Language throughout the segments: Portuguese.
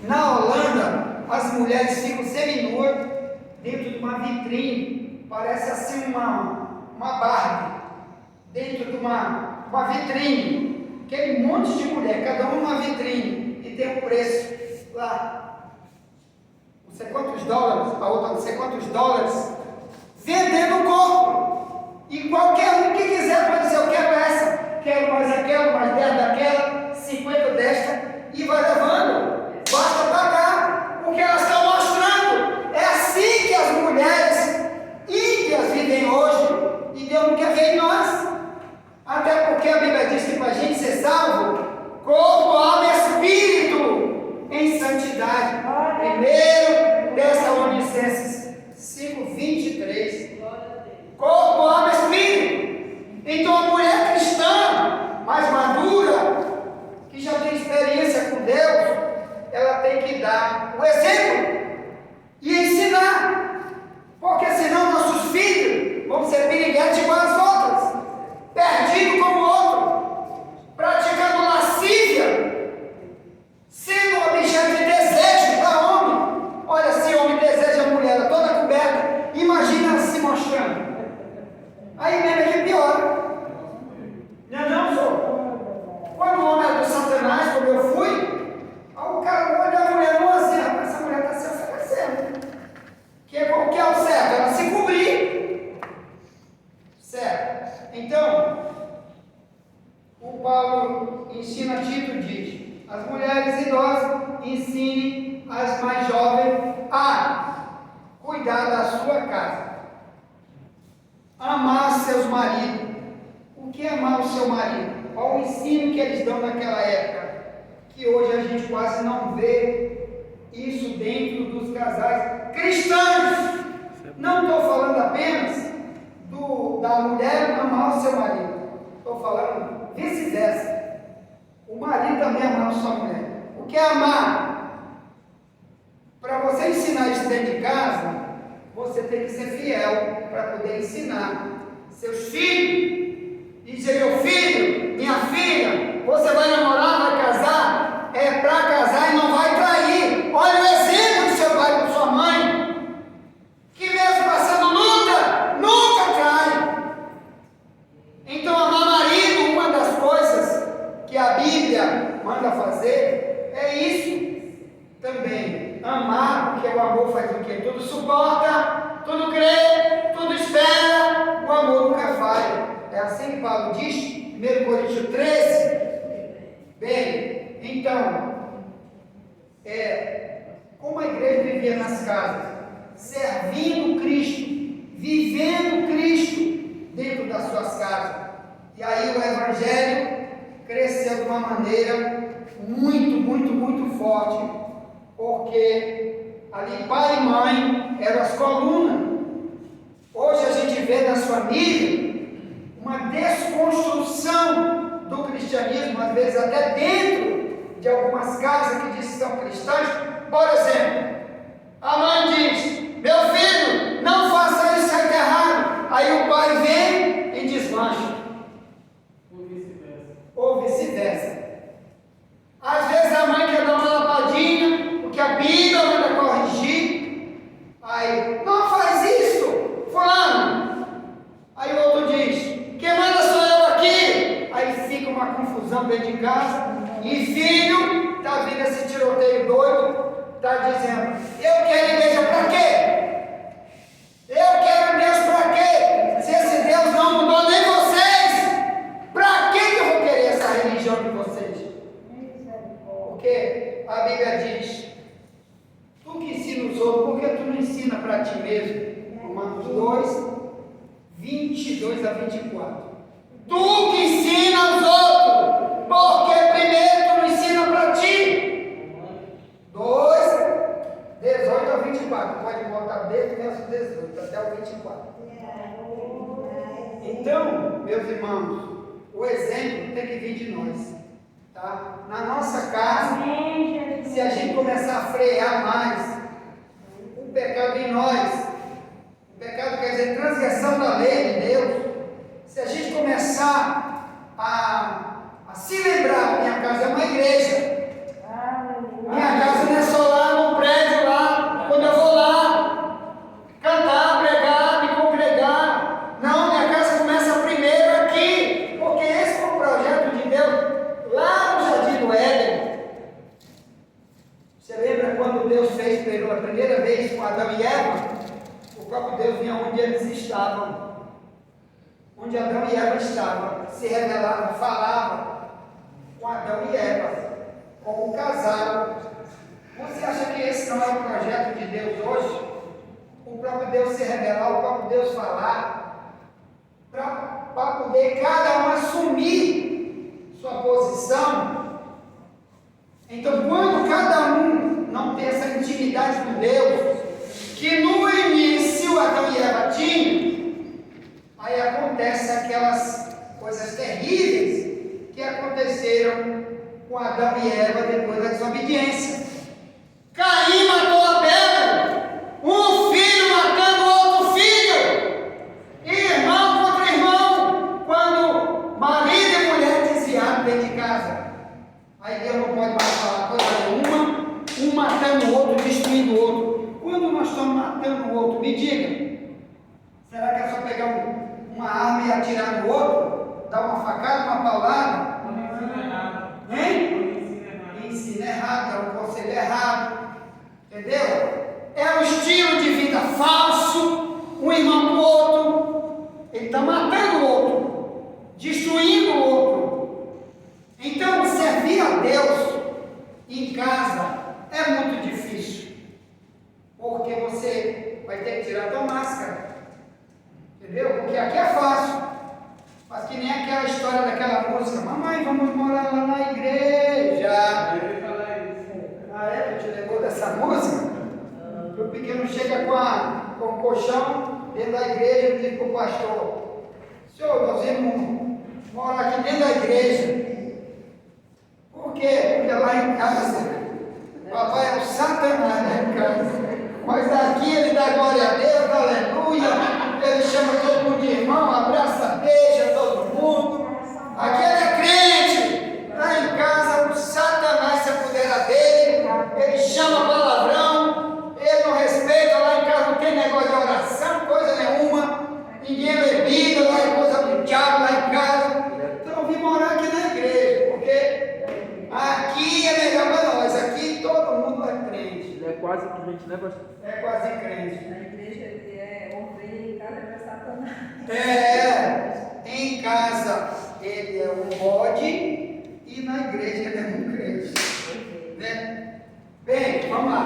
Na Holanda, as mulheres ficam seminuas dentro de uma vitrine, parece assim uma Barbie, dentro de uma vitrine, aquele monte de mulher, cada uma numa vitrine, e tem um preço lá, não sei quantos dólares, a outra não sei quantos dólares, vendendo o corpo, e qualquer um que quiser pode dizer, eu quero essa, quero mais aquela, mais 10 daquela, 50 desta, e vai levando, basta pagar, porque elas estão mostrando. É assim que as mulheres ímpias vivem hoje, e Deus não quer ver em nós, até porque a Bíblia diz que para a gente ser salvo, corpo, alma e espírito em santidade. 1 Tessalonicenses 5:23. Corpo, alma e espírito. Então a mulher cristã mais madura, que já tem experiência com Deus, ela tem que dar o exemplo e ensinar, porque senão nossos filhos vão ser piriguetes igual as outras, perdidos como o outro, praticando lascívia, sendo objeto de desejo para homem. Olha, se o homem deseja a mulher toda coberta, imagina ela se mostrando, aí mesmo é que piora. Não, senhor? Quando o homem é do Satanás, como eu fui, aí o cara olha a mulher nua assim, rapaz, essa mulher está se oferecendo. Que é o certo? Ela se cobrir. Certo? Então, o Paulo ensina, Tito diz, as mulheres idosas ensinem as mais jovens a cuidar da sua casa, amar seus maridos. O que é amar o seu marido? Qual o ensino que eles dão naquela época? Que hoje a gente quase não vê isso dentro dos casais cristãos. Não estou falando apenas da mulher amar o seu marido. Estou falando vice-versa. O marido também amar a sua mulher. O que é amar? Para você ensinar isso dentro de casa, você tem que ser fiel para poder ensinar seus filhos. E dizer, meu filho, minha filha, você vai namorar, vai casar, é para casar e não vai trair. Olha o exemplo do seu pai e da sua mãe, que mesmo passando luta, nunca trai. Então, amar marido, uma das coisas que a Bíblia manda fazer, é isso também. Amar, porque o amor faz o quê? Tudo suporta, tudo crê, tudo espera, o amor nunca falha. É assim que Paulo diz, 1 Coríntios 13. Bem, então, como a igreja vivia nas casas, servindo Cristo, vivendo Cristo dentro das suas casas. E aí o Evangelho cresceu de uma maneira muito, muito, muito forte, porque ali pai e mãe eram as colunas. Hoje a gente vê nas famílias uma desconstrução do cristianismo, às vezes até dentro de algumas casas que dizem que são cristãs. Por exemplo, a mãe diz, meu filho, não faça isso, é errado. Aí o pai vem e desmancha. Ou vice-versa. Às vezes a mãe quer dar uma lapadinha, porque a Bíblia manda corrigir. Aí, não faz isso, fulano. Aí o outro diz, quem manda sou eu aqui. Aí fica uma confusão dentro de casa. E filho, está vindo esse tiroteio doido, está dizendo, eu quero igreja para quê? Eu quero Deus para quê? Se esse Deus não mudou nem vocês, para que eu vou querer essa religião de vocês? Porque a Bíblia diz, tu que ensina os outros, por que tu não ensina para ti mesmo? Romanos 2, 22 a 24. Tu que ensina os outros, porque primeiro tu não ensina para ti. 2, 18 a 24. Pode botar desde o verso 18 até o 24. Então, meus irmãos, o exemplo tem que vir de nós. Tá? Na nossa casa, se a gente começar a frear mais o pecado em nós, o pecado quer dizer transgressão da lei de Deus, se a gente começar a se lembrar, minha casa é uma igreja, minha casa não é só Você lembra quando Deus fez pela primeira vez com Adão e Eva? O próprio Deus vinha onde eles estavam, onde Adão e Eva estavam, se revelava, falava com Adão e Eva, como um casal. Você acha que esse não é o projeto de Deus hoje? O próprio Deus se revelar, o próprio Deus falar, para poder cada um assumir sua posição. Então, quando cada um não tem essa intimidade com Deus, que no início Adão e Eva tinham, aí acontecem aquelas coisas terríveis que aconteceram com Adão e Eva depois da desobediência. Caim matou Abel, um filho matando outro filho, irmão contra irmão, quando marido e mulher desviaram dentro de casa. Aí Deus não pode mais falar coisa nenhuma, um matando o outro, destruindo o outro. Quando nós estamos matando o outro, me diga, será que é só pegar uma arma e atirar no outro? Dar uma facada, uma paulada? Hein? Ensina errado, é um conselho errado. Entendeu? É um estilo de vida falso, um irmão para o outro. Ele está matando o outro, destruindo o outro. Então, servir a Deus em casa é muito difícil, porque você vai ter que tirar a tua máscara, entendeu? Porque aqui é fácil, mas que nem aquela história daquela música: mamãe, vamos morar lá na igreja. Ah, é? Tu te lembrou dessa música? O pequeno chega com o colchão dentro da igreja e diz para o pastor: senhor, nós vamos morar aqui dentro da igreja. Por quê? Porque lá em casa, papai é o Satanás lá em casa. Mas aqui ele dá glória a Deus, aleluia. Ele chama todo mundo de irmão, abraça, beija todo mundo. Aqui ele é crente. Lá em casa o Satanás se apodera dele. Ele chama palavrão. Ele não respeita. Lá em casa não tem negócio de oração, coisa nenhuma. Ninguém é bebida, lá é coisa do diabo lá em casa. Então eu vim morar aqui na igreja, porque aqui é melhor para nós, aqui todo mundo é crente. Ele é quase crente, né, pastor? É quase crente. Na igreja ele é ovelha, em casa ele é Satanás. Em casa ele é um bode e na igreja ele é um crente. Né? Bem, vamos lá.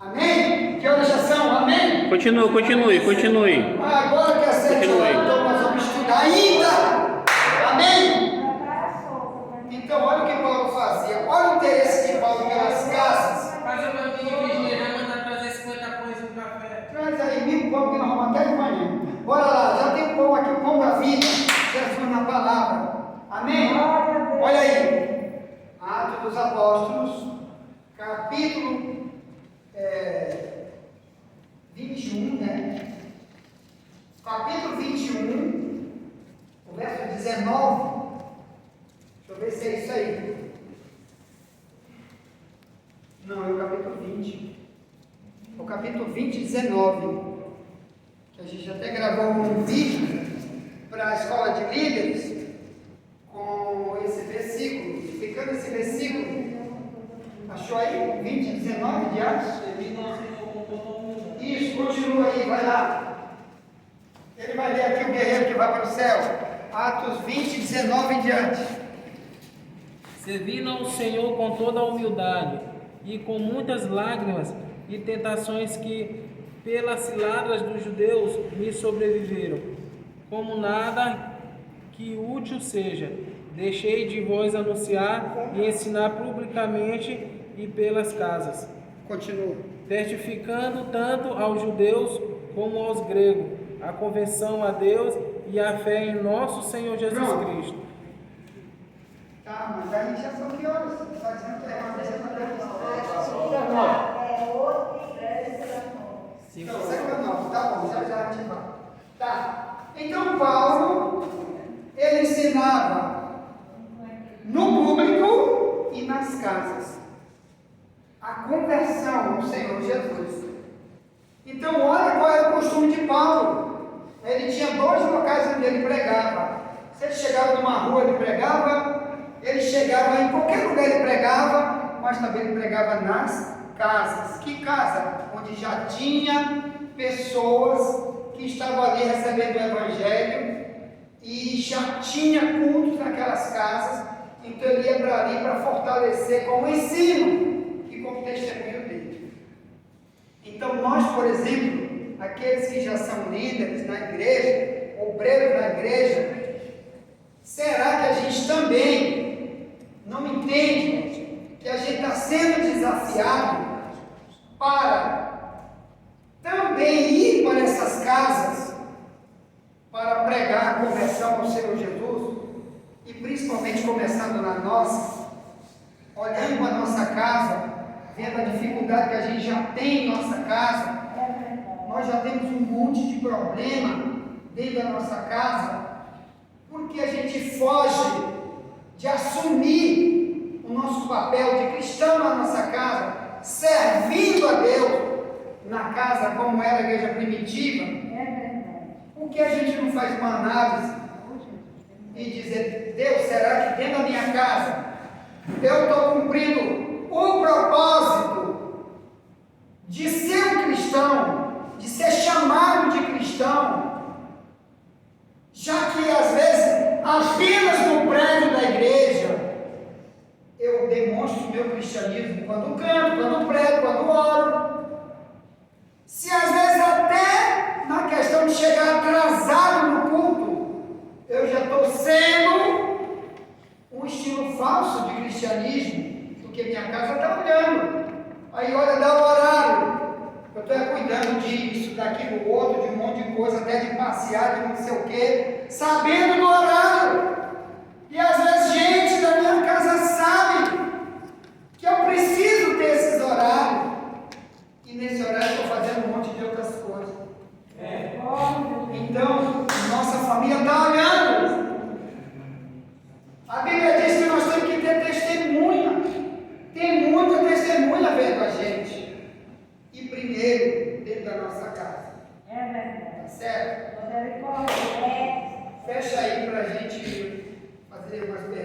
Amém? Que horas já são? Amém? Continue. Agora que é 7 horas, então nós vamos estudar ainda. Amém? Então, olha o que Paulo fazia. Olha o interesse de Paulo pelas casas. Faz uma minha vai mandar trazer 50 pães e um café. Traz aí 1000 pão que nós vamos até de manhã. Bora lá, já tem o pão aqui, o pão da vida. Jesus na palavra. Amém? Olha aí. Atos dos Apóstolos, capítulo 21, né? Capítulo 21, o verso 19. Deixa eu ver se é isso aí. Não, é o capítulo 20. O capítulo 20, 19. Que a gente até gravou um vídeo para a escola de líderes com esse versículo, explicando esse versículo. Achou aí? 20, 19 de Atos? Isso, continua aí, vai lá. Ele vai ler aqui o guerreiro que vai para o céu. Atos 20, 19 em diante. Servindo ao Senhor com toda a humildade e com muitas lágrimas e tentações que, pelas ciladas dos judeus, me sobreviveram. Como nada que útil seja, deixei de vos anunciar e ensinar publicamente e pelas casas. Continua. Testificando tanto aos judeus como aos gregos, a conversão a Deus e a fé em nosso Senhor Jesus Cristo. Tá, mas aí já são que horas? Está dizendo que é uma vez para Deus. Então, 5:09, tá bom, já a gente vai. Tá. Então, Paulo, ele ensinava no público e nas casas a conversão ao Senhor Jesus. Então, olha qual era o costume de Paulo. Ele tinha 2 locais onde ele pregava. Se ele chegava numa rua, ele pregava. Ele chegava em qualquer lugar, ele pregava. mas também ele pregava nas casas. Que casa? Onde já tinha pessoas que estavam ali recebendo o Evangelho e já tinha cultos naquelas casas, então ele ia para ali para fortalecer com o ensino e com o testemunho dele. Então nós, por exemplo, aqueles que já são líderes na igreja, obreiros na igreja, será que a gente também não entende que a gente está sendo desafiado para também ir para essas casas para pregar a conversão ao Senhor Jesus, e principalmente começando na nossa, olhando para a nossa casa, vendo a dificuldade que a gente já tem em nossa casa? Nós já temos um monte de problema dentro da nossa casa, porque a gente foge de assumir o nosso papel de cristão na nossa casa, servindo a Deus na casa como era a igreja primitiva. Por que a gente não faz uma análise e dizer: Deus, será que dentro da minha casa eu estou cumprindo o propósito de ser um cristão, de ser chamado de cristão, já que às vezes apenas no prédio da igreja eu demonstro o meu cristianismo quando canto, quando prego, quando oro? Se às vezes até na questão de chegar atrasado no culto, eu já estou sendo um estilo falso de cristianismo, porque minha casa está olhando, aí olha, dá o horário, eu estou cuidando disso, daquilo outro, de um monte de coisa, até de passear, de não sei o quê, sabendo do horário. E às vezes gente da minha casa sabe que eu preciso ter esses horários, e nesse horário eu estou fazendo um monte de outras coisas. Então, nossa família está olhando. A Bíblia diz que nós temos que ter testemunha. Tem muita testemunha vendo a gente. E primeiro, dentro da nossa casa. Tá certo? Fecha aí para a gente fazer umas perguntas.